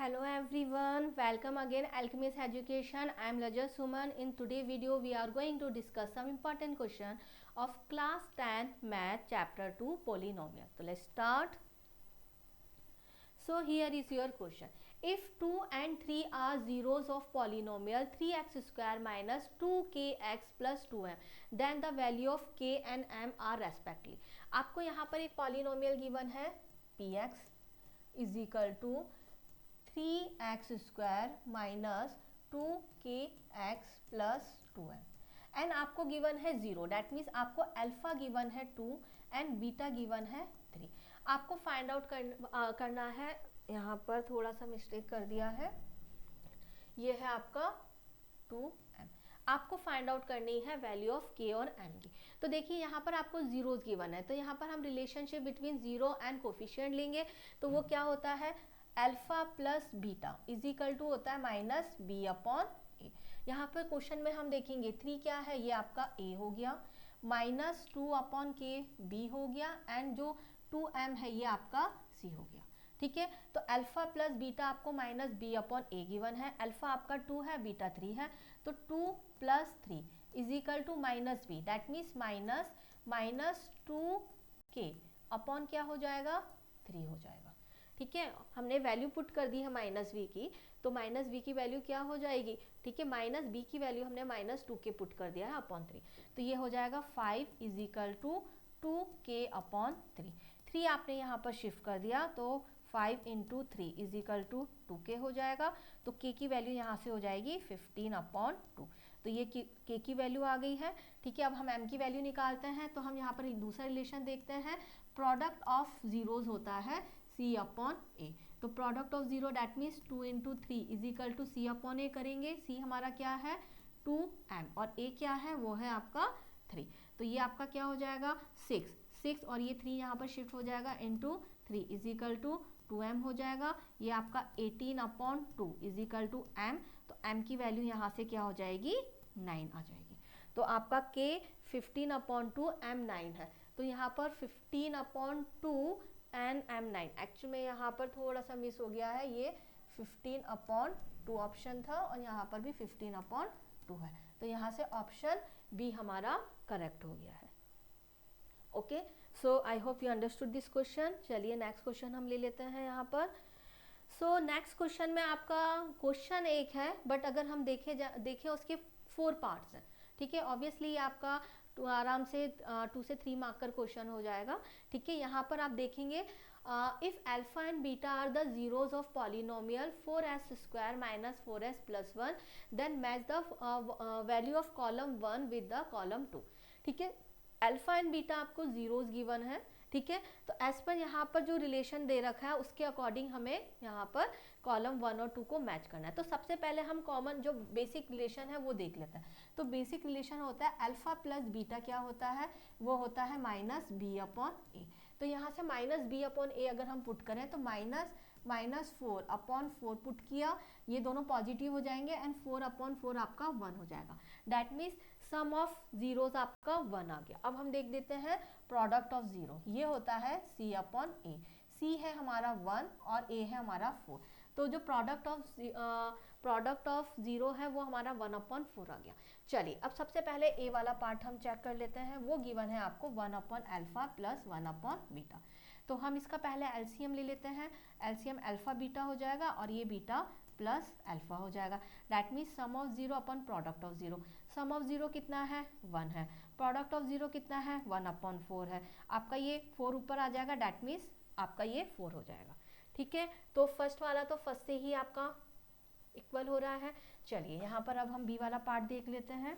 Hello everyone, welcome again Alchemist Education. I am Laja Suman. In today's video we are going to discuss some important question of class 10 math chapter 2 polynomial. So let's start. So here is your question. If 2 and 3 are zeros of polynomial 3x square minus 2kx plus 2m, then the value of k and m are respectively. आपको यहाँ पर एक polynomial given है px is equal to 3x square minus 2kx plus 2m and आपको given है 0, that means आपको alpha given है 2 and beta given है 3. आपको फाइंड आउट करना है. यहाँ पर थोड़ा सा मिस्टेक कर दिया है, ये है आपका 2m. आपको फाइंड आउट करनी है वैल्यू ऑफ k और m की. तो देखिए यहाँ पर आपको जीरोस गिवन है, तो यहाँ पर हम relationship between zero and coefficient लेंगे. तो वो क्या होता है, alpha plus beta is equal to होता है माइनस बी अपॉन ए. यहाँ पर क्वेश्चन में हम देखेंगे 3 क्या है, ये आपका a हो गया, माइनस 2 अपॉन के b हो गया एंड जो 2m है ये आपका c हो गया. ठीक है, तो अल्फा प्लस बीटा आपको minus b upon a given है. अल्फा आपका 2 है, बीटा 3 है, तो 2 प्लस 3 is equal to minus b, that means minus 2k upon क्या हो जाएगा, 3 हो जाएगा. ठीक है, हमने वैल्यू पुट कर दी है माइनस बी की, तो माइनस बी की वैल्यू क्या हो जाएगी. ठीक है, माइनस बी की वैल्यू हमने माइनस 2k पुट कर दिया है अपॉन 3, तो ये हो जाएगा 5 is equal to 2k upon 3. 3 आपने यहाँ पर शिफ्ट कर दिया तो 5 into 3 is equal to 2k हो जाएगा. तो k की वैल्यू यहाँ से हो जाएगी 15 अपॉन 2. तो ये k की वैल्यू आ गई है. ठीक है, अब हम m की वैल्यू निकालते हैं. तो हम यहाँ पर एक दूसरा रिलेशन देखते हैं. प्रोडक्ट ऑफ जीरोज होता है c अपॉन a. तो product of zero that means 2 into 3 is equal to c upon a करेंगे. c हमारा क्या है 2m और a क्या है, वो है आपका 3. तो ये आपका क्या हो जाएगा 6 और ये 3 यहाँ पर शिफ्ट हो जाएगा into 3 is equal to 2m हो जाएगा. ये आपका 18 upon 2 is equal to m. तो m की वैल्यू यहाँ से क्या हो जाएगी 9 आ जाएगी. तो आपका k 15 अपॉन 2 m 9 है. तो यहाँ पर 15 अपॉन 2 एंड m9, एक्चुअली में यहाँ पर थोड़ा सा मिस हो गया है, ये 15 अपॉन 2 ऑप्शन था और यहाँ पर भी 15 अपॉन 2 है. तो यहाँ से ऑप्शन बी हमारा करेक्ट हो गया है. Okay, so I hope you understood this question. चलिए नेक्स्ट क्वेश्चन हम ले लेते हैं यहाँ पर. सो नेक्स्ट क्वेश्चन में आपका क्वेश्चन एक है, बट अगर हम देखें उसके 4 पार्ट्स हैं. ठीक है, ऑब्वियसली आपका आराम से 2 से 3 मार्क कर क्वेश्चन हो जाएगा. ठीक है, यहाँ पर आप देखेंगे if alpha and beta are the zeros of polynomial 4s square minus 4s plus 1, then match the value of column 1 with the column 2. ठीक है, अल्फा एंड बीटा आपको जीरोज गिवन है. ठीक है, तो एज पर यहाँ पर जो रिलेशन दे रखा है उसके अकॉर्डिंग हमें यहाँ पर कॉलम 1 और 2 को मैच करना है. तो सबसे पहले हम कॉमन जो बेसिक रिलेशन है वो देख लेते हैं. तो बेसिक रिलेशन होता है अल्फा प्लस बीटा क्या होता है, वो होता है माइनस बी अपॉन ए. तो यहाँ से माइनस बी अपॉन ए अगर हम पुट करें तो माइनस 4 अपॉन 4 पुट किया, ये दोनों पॉजिटिव हो जाएंगे एंड 4 अपॉन 4 आपका 1 हो जाएगा. That means sum of zeros आपका 1 आ गया. अब हम देख देते हैं प्रोडक्ट ऑफ जीरो, ये होता है c अपॉन ए. c है हमारा 1 और a है हमारा 4. तो जो प्रोडक्ट ऑफ जीरो है वो हमारा 1 अपॉन 4 आ गया. चलिए अब सबसे पहले a वाला पार्ट हम चेक कर लेते हैं. वो गिवन है आपको 1 upon alpha plus 1 upon beta. तो हम इसका पहले एलसीएम ले लेते हैं. एलसीएम अल्फा बीटा हो जाएगा और ये बीटा प्लस अल्फा हो जाएगा. That means sum of zero upon product of zero. Sum of zero कितना है 1 है, प्रोडक्ट ऑफ जीरो कितना है 1 अपॉन 4 है. आपका ये 4 ऊपर आ जाएगा, डैट मीन्स आपका ये 4 हो जाएगा. ठीक है, तो फर्स्ट वाला तो फर्स्ट से ही आपका इक्वल हो रहा है. चलिए यहाँ पर अब हम बी वाला पार्ट देख लेते हैं.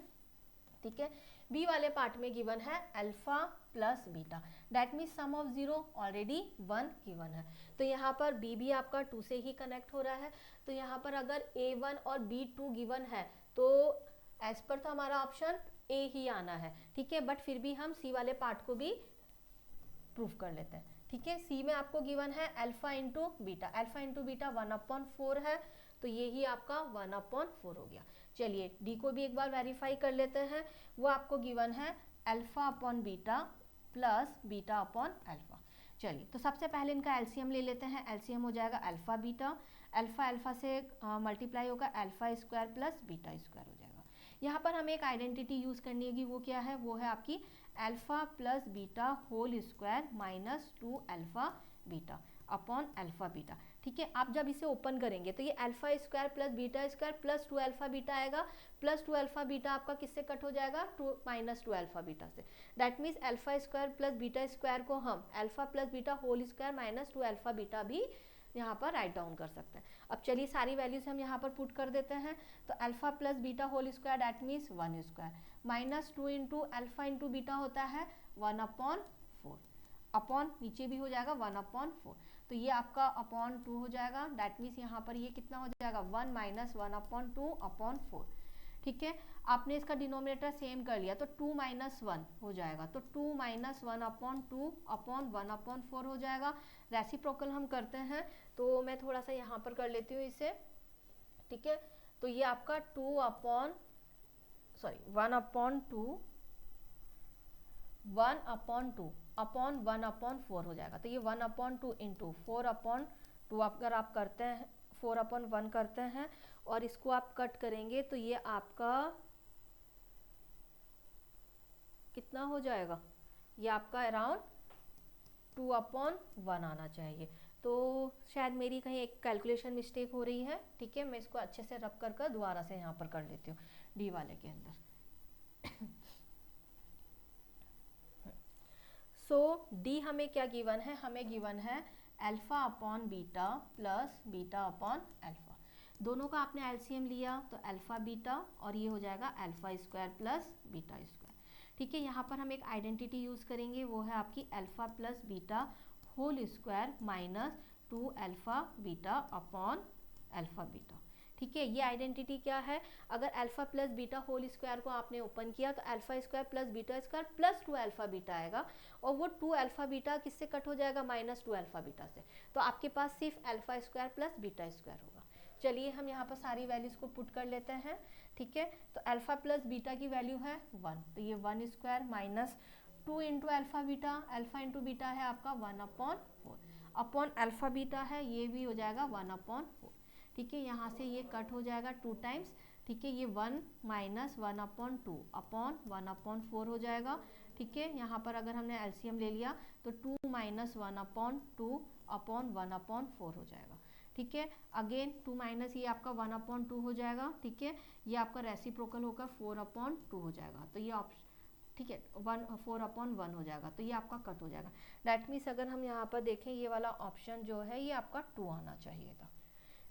ठीक है, बी वाले पार्ट में गिवन है alpha plus beta, that means sum of zero already 1 given है. तो यहाँ पर बी भी आपका 2 से ही कनेक्ट हो रहा है. तो यहाँ पर अगर a1 और b2 गिवन है तो एज पर तो हमारा ऑप्शन ए ही आना है. ठीक है, बट फिर भी हम सी वाले पार्ट को भी प्रूफ कर लेते हैं. ठीक है, सी में आपको गिवन है alpha into beta. Alpha into beta 1 upon 4 है, तो ये ही आपका 1 अपॉन 4 हो गया. चलिए डी को भी एक बार वेरीफाई कर लेते हैं. वो आपको गिवन है alpha upon beta plus beta upon alpha. चलिए तो सबसे पहले इनका एलसीएम ले लेते हैं। एलसीएम हो जाएगा अल्फा बीटा, अल्फा अल्फा से मल्टीप्लाई होगा alpha square plus beta square हो जाएगा। यहाँ पर हमें एक आइडेंटिटी यूज़ करनी है कि वो क्या है, वो है आपकी alpha plus beta whole square minus 2 alpha beta upon alpha beta. ठीक है, आप जब इसे ओपन करेंगे तो ये alpha square plus beta square plus 2 alpha beta आएगा, प्लस 2 अल्फा बीटा आपका किससे कट हो जाएगा, माइनस 2 अल्फा बीटा से। That means alpha square plus beta square को हम alpha plus beta whole square minus 2 alpha beta भी यहाँ पर राइट डाउन कर सकते हैं। अब चलिए सारी वैल्यूज हम यहाँ पर पुट कर देते हैं। तो alpha plus beta whole square that means 1 square minus 2 into alpha into beta होता है 1/4 अपॉन नीचे भी हो जाएगा 1/4। तो ये आपका अपॉन 2 हो जाएगा। दैट मीन्स यहाँ पर ये कितना हो जाएगा 1 माइनस 1/2/4। ठीक है, आपने इसका डिनोमिनेटर सेम कर लिया तो 2 माइनस 1 हो जाएगा, तो 2 माइनस 1/2 अपॉन 1/4 हो जाएगा। रेसिप्रोकल हम करते हैं तो मैं थोड़ा सा यहाँ पर कर लेती हूँ इसे। ठीक है, तो ये आपका 1/2 अपॉन 1/2 अपॉन 1/4 हो जाएगा। तो ये 1/2 इंटू 4/2 अगर आप करते हैं 4/1 करते हैं और इसको आप कट करेंगे तो ये आपका कितना हो जाएगा, ये आपका अराउंड 2/1 आना चाहिए। तो शायद मेरी कहीं एक कैलकुलेशन मिस्टेक हो रही है। ठीक है, मैं इसको अच्छे से रब कर दोबारा से यहाँ पर कर लेती हूँ डी वाले के अंदर। सो डी हमें क्या गिवन है, हमें गिवन है alpha upon beta plus beta upon alpha. दोनों का आपने एलसीएम लिया तो अल्फा बीटा और ये हो जाएगा alpha square plus beta square. ठीक है, यहाँ पर हम एक आइडेंटिटी यूज़ करेंगे, वो है आपकी alpha plus beta whole square minus 2 alpha beta upon alpha beta. ठीक है, ये आइडेंटिटी क्या है, अगर alpha plus beta whole square को आपने ओपन किया तो alpha square plus beta square plus 2 alpha beta आएगा और वो 2 अल्फा बीटा किससे कट हो जाएगा, माइनस 2 अल्फा बीटा से। तो आपके पास सिर्फ alpha square plus beta square होगा। चलिए हम यहाँ पर सारी वैल्यूज को पुट कर लेते हैं। ठीक है, तो अल्फा प्लस बीटा की वैल्यू है 1, तो ये 1 square minus 2 into alpha beta, alpha into beta है आपका 1/4 अपॉन अल्फा बीटा है ये भी हो जाएगा 1/4। ठीक है, यहाँ से ये कट हो जाएगा 2 टाइम्स। ठीक है, ये 1 माइनस 1/2 अपॉन 1/4 हो जाएगा। ठीक है, यहाँ पर अगर हमने एलसीएम ले लिया तो 2 माइनस 1/2 अपॉन 1/4 हो जाएगा। ठीक है, अगेन 2 माइनस ये आपका 1/2 हो जाएगा। ठीक है, ये आपका रेसिप्रोकल होकर 4/2 हो जाएगा। तो ये ऑप्शन ठीक है 4/1 हो जाएगा, तो ये आपका कट हो जाएगा। दैट मीन्स अगर हम यहाँ पर देखें ये वाला ऑप्शन जो है ये आपका 2 आना चाहिए था।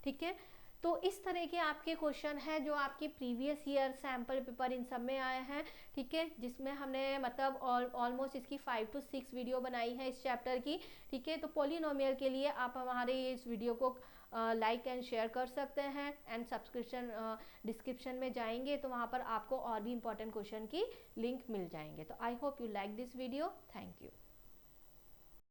ठीक है, तो इस तरह के आपके क्वेश्चन हैं जो आपके previous year sample paper in सब में आए हैं। ठीक है, जिसमें हमने मतलब ऑलमोस्ट इसकी 5 to 6 वीडियो बनाई है इस चैप्टर की। ठीक है, तो पॉलिनोमियल के लिए आप हमारे इस वीडियो को लाइक एंड शेयर कर सकते हैं एंड सब्सक्रिप्शन डिस्क्रिप्शन में जाएंगे तो वहाँ पर आपको और भी इंपॉर्टेंट क्वेश्चन की लिंक मिल जाएंगे। तो I hope you like this video. Thank you.